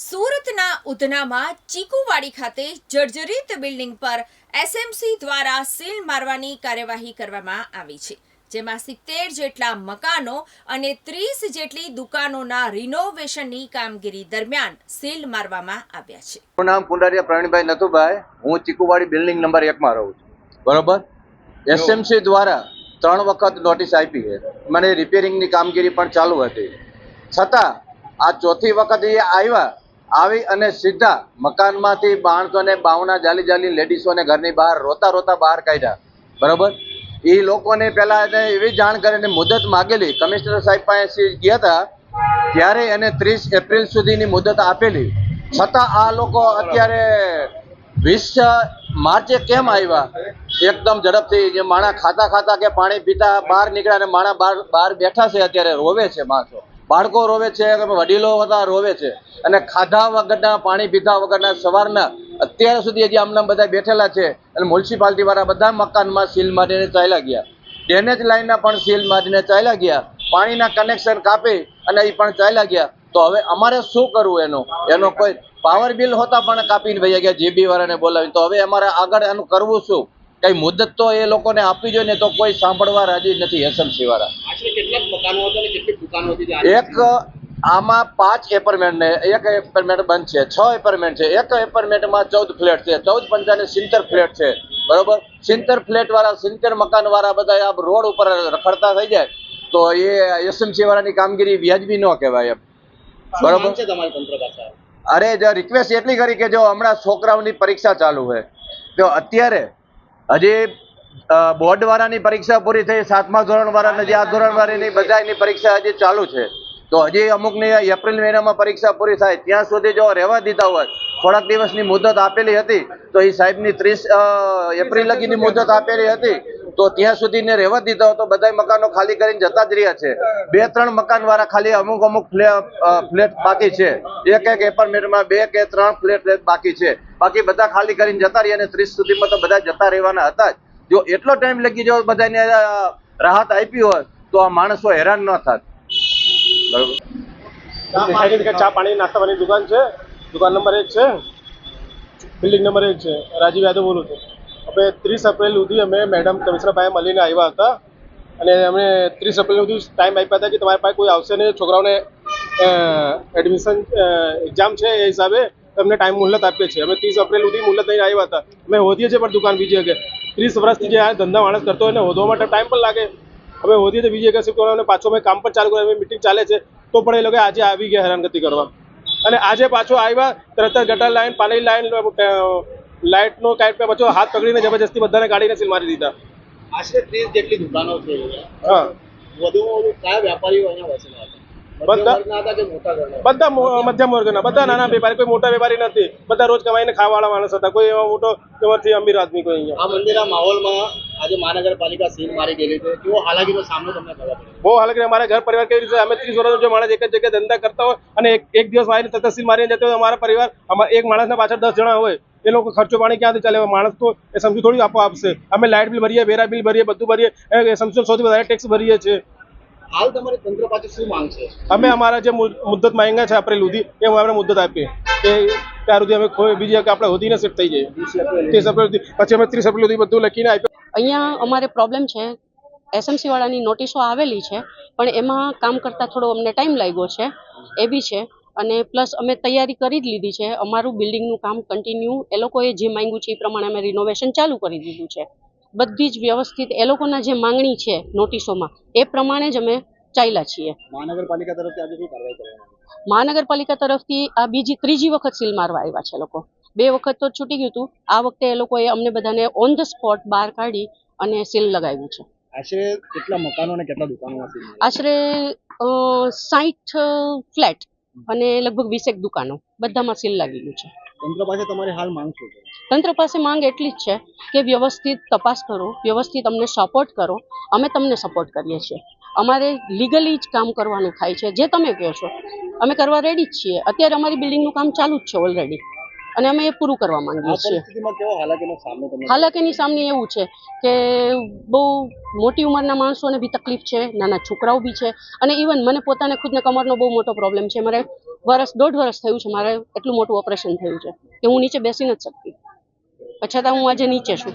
સુરતના ઉધનામાં ચીકુવાડી ખાતે જર્જરિત બિલ્ડિંગ પર એસએમસી દ્વારા સીલ મારવાની કાર્યવાહી કરવામાં આવી છે, જેમાં 70 જેટલા મકાનો અને 30 જેટલી દુકાનોના રિનોવેશનની કામગીરી દરમિયાન સીલ મારવામાં આવ્યા છે। મારું નામ પુંડારિયા પ્રવીણભાઈ નથુભાઈ, હું ચીકુવાડી બિલ્ડિંગ નંબર 1 માં રહું છું। બરોબર, એસએમસી દ્વારા 3 વખત નોટિસ આપી છે, મને રિપેરિંગની કામગીરી પણ ચાલુ હતી, છતાં આ ચોથી વખત એ આવી અને સીધા મકાનમાંથી માણસોને બાવણા જાલી લેડીઝોને ઘરની બહાર રોતા બહાર કાઢ્યા। બરોબર, એ લોકોને પહેલા એવી જાણ કરીને મુદત માગેલી, કમિશનર સાહેબ પાસે ગયા હતા ત્યારે એને 30 એપ્રિલ સુધીની મુદત આપેલી, છતાં આ લોકો અત્યારે 20 માર્ચે કેમ આવ્યા? એકદમ ઝડપથી જે માણા ખાતા કે પાણી પીતા બહાર નીકળ્યા અને માણા બહાર બેઠા છે, અત્યારે રોવે છે, માણસો, બાળકો રોવે છે, વડીલો હતા રોવે છે, અને ખાધા વગરના પાણી પીધા વગરના સવારના અત્યાર સુધી હજી આમના બધા બેઠેલા છે। અને મ્યુનિસિપાલિટી વાળા બધા મકાનમાં સીલ મારીને ચાલ્યા ગયા, ડ્રેનેજ લાઈનના પણ સીલ મારીને ચાલ્યા ગયા, પાણીના કનેક્શન કાપી અને એ પણ ચાલ્યા ગયા। તો હવે અમારે શું કરવું? એનો કોઈ પાવર બિલ હોતા પણ કાપીને વહી ગયા જીબી વાળાને બોલાવીને। તો હવે અમારે આગળ એનું કરવું શું? કઈ મુદત તો એ લોકોને આપવી જોઈએ ને, તો કોઈ સાંભળવા રાજી નથી એસએમસી વાળા। કેટલાક મકાનો હતા અને કેટલી દુકાનો હતી? એક આમાં 5 એપાર્ટમેન્ટ ને એક એપાર્ટમેન્ટ બંધ છે, 6 એપાર્ટમેન્ટ છે, એક એપાર્ટમેન્ટમાં 14 ફ્લેટ છે, 14 પંચાને 70 ફ્લેટ છે। બરોબર, 70 ફ્લેટ વાળા 70 મકાન વાળા બધા આ રોડ ઉપર રખડતા થઈ જાય તો એ એસએમસી વાળાની કામગીરી વ્યાજબી ન કહેવાય એમ। બરોબર છે તમારી તંત્ર પાસે? અરે જો રિક્વેસ્ટ એટલી કરી કે જો હમણાં છોકરાઓની પરીક્ષા ચાલુ છે, તો અત્યારે હજી બોર્ડ વાળાની પરીક્ષા પૂરી થઈ, 7મા ધોરણ વાળાને જે આ ધોરણ વાળાની બધાની પરીક્ષા હજી ચાલુ છે, તો હજી અમુકની એપ્રિલ મહિનામાં પરીક્ષા પૂરી થાય ત્યાં સુધી જો રહેવા દીધા હોય, થોડાક દિવસની મુદત આપેલી હતી તો એ સાહેબની 30 એપ્રિલ લગીની મુદત આપેલી હતી, તો ત્યાં સુધીને રહેવા દીધા હોય તો બધા મકાનો ખાલી કરીને જતા જ રહ્યા છે। 2-3 મકાન વાળા ખાલી અમુક ફ્લેટ બાકી છે, એક એપાર્ટમેન્ટમાં 2 કે 3 ફ્લેટ બાકી છે, બાકી બધા ખાલી કરીને જતા રહ્યા, અને 30 સુધીમાં તો બધા જતા રહેવાના હતા જ। જો એટલો ટાઈમ લગી જો બધાને રાહત આપી હોય તો આ માણસો હેરાન ન થાત। બરોબર, ચા પાણી નાસ્તા પાણી દુકાન છે, દુકાન નંબર 1 છે, બિલ્ડિંગ નંબર 1 છે, રાજીવ યાદવ બોલું છું। હવે 30 એપ્રિલ સુધી અમે મેડમ કમિશનર પાસે મળીને આવ્યા હતા, અને અમે 30 એપ્રિલ સુધી ટાઈમ આપ્યા હતા કે તમારી પાસે કોઈ આવશે નહીં, છોકરાઓને એડમિશન એક્ઝામ છે એ હિસાબે તમને ટાઈમ મુહલત આપીએ છીએ। અમે 30 એપ્રિલ સુધી મુહલત લઈને આવ્યા હતા, અમે હોદીએ છીએ પણ દુકાન બીજી કે 30 વર્ષથી જે આ ધંધા માણસ કરતો હોય ને હોદવા માટે ટાઈમ પણ લાગે, હવે હોદીએ તો બીજી એક શિફ્ટ કરવાને પાછો મેં કામ પણ ચાલુ કર્યું, મિટિંગ ચાલે છે, તો પણ એ લોકો આજે આવી ગયા હેરાનગતિ કરવા, અને આજે પાછો આવ્યા તરત જ ગટર લાઈન, પાણી લાઈન, લાઇટનો કાંઈ પાછો હાથ પકડીને જબરજસ્તી બધાને ગાડીને સીલ મારી દીધા। આશરે 30 જેટલી દુકાનો છે। હા, વધુમાં વધુ કયા વેપારીઓ અહીંયા વસેલા હતા? બધા હતા કે મોટા ઘરના? બધા મધ્યમ વર્ગના, બધા નાના વેપારી, કોઈ મોટા વેપારી નથી, બધા રોજ કમાઈને ખાવાવાળા માણસ હતા, કોઈ એવા મોટો એમાંથી અમીર આદમી કોઈ અહીંયા। આ મંદિરના માહોલમાં આજે મહાનગરપાલિકા સીલ મારી ગયેલી છે, કેવો હાલાકીનો સામનો તમને કરવા પડે? બહુ હાલાકી, અમારા ઘર પરિવાર કેવી રીતે? અમે 30 વર્ષનો જો માણસ એક જ જગ્યાએ ધંધા કરતા હોય અને એક દિવસ આવીને તરત સીલ મારીને જતો હોય, અમારા પરિવાર એક માણસના પાછળ 10 જણા હોય, એ લોકો ખર્ચો પાણી ક્યાંથી ચાલે? માણસ તો એ સમજી થોડી આપશે? અમે લાઇટ બિલ ભરીએ, વેરા બિલ ભરીએ, બધું ભરીએ, એ સમજો સૌથી વધારે ટેક્સ ભરીએ છીએ। હાલ તમારી તંત્ર પાસે શું માંગ છે? અમે અમારા જે મુદ્દત માંગ્યા છે એપ્રિલ સુધી, એ અમે મુદ્દત આપીએ કે ત્યાર સુધી અમે બીજી આપણે હોદીને સેટ થઈ જઈએ 30 એપ્રિલ સુધી, પછી અમે 30 એપ્રિલ સુધી બધું લખીને આપ્યું। અહીંયા અમારે પ્રોબ્લેમ છે, એસએમસી વાળાની નોટિસો આવેલી છે, પણ એમાં કામ કરતાં થોડો અમને ટાઈમ લાગ્યો છે, એ બી છે, અને પ્લસ અમે તૈયારી કરી જ લીધી છે, અમારું બિલ્ડિંગનું કામ કન્ટિન્યુ એ લોકોએ જે માંગ્યું છે એ પ્રમાણે અમે રિનોવેશન ચાલુ કરી દીધું છે, બધી જ વ્યવસ્થિત એ લોકોના જે માંગણી છે નોટિસોમાં એ પ્રમાણે જ અમે ચાલ્યા છીએ। મહાનગરપાલિકા તરફથી આજે શું કાર્યવાહી કરવામાં? મહાનગરપાલિકા તરફથી આ ત્રીજી વખત સીલ મારવા આવ્યા છે લોકો, 2 વખત તો છૂટી ગયું હતું, આ વખતે એ લોકોએ અમને બધાને ઓન ધ સ્પોટ બહાર કાઢી અને સીલ લગાવ્યું છે। આશરે કેટલા મકાનો અને કેટલા દુકાનો? આશરે 60 ફ્લેટ અને લગભગ 20 દુકાનો, બધામાં સીલ લાગી ગયું છે। તંત્ર પાસે તમારી હાલ માંગ શું છે? તંત્ર પાસે માંગ એટલી જ છે કે વ્યવસ્થિત તપાસ કરો, વ્યવસ્થિત અમને સપોર્ટ કરો, અમે તમને સપોર્ટ કરીએ છીએ, અમારે લીગલી જ કામ કરવાનું થાય છે, જે તમે કહો છો અમે કરવા રેડી જ છીએ। અત્યારે અમારી બિલ્ડિંગનું કામ ચાલુ જ છે ઓલરેડી। અને અમે એ પૂરું કરવા માંગીએ આ છીએ. પરિસ્થિતિમાં કેવો હાલાકીનો સામનો તમે હાલાકીની સામે એવું છે કે બહુ મોટી ઉંમરના માણસોને બી તકલીફ છે, નાના છોકરાઓ બી છે, અને ઇવન મને પોતાને ખુદને કમરનો બહુ મોટો પ્રોબ્લેમ છે. મારે 1.5 વર્ષ થયું છે, મારે એટલું મોટું ઓપરેશન થયું છે કે હું નીચે બેસી નથી શકતી, છતાં હું આજે નીચે છું.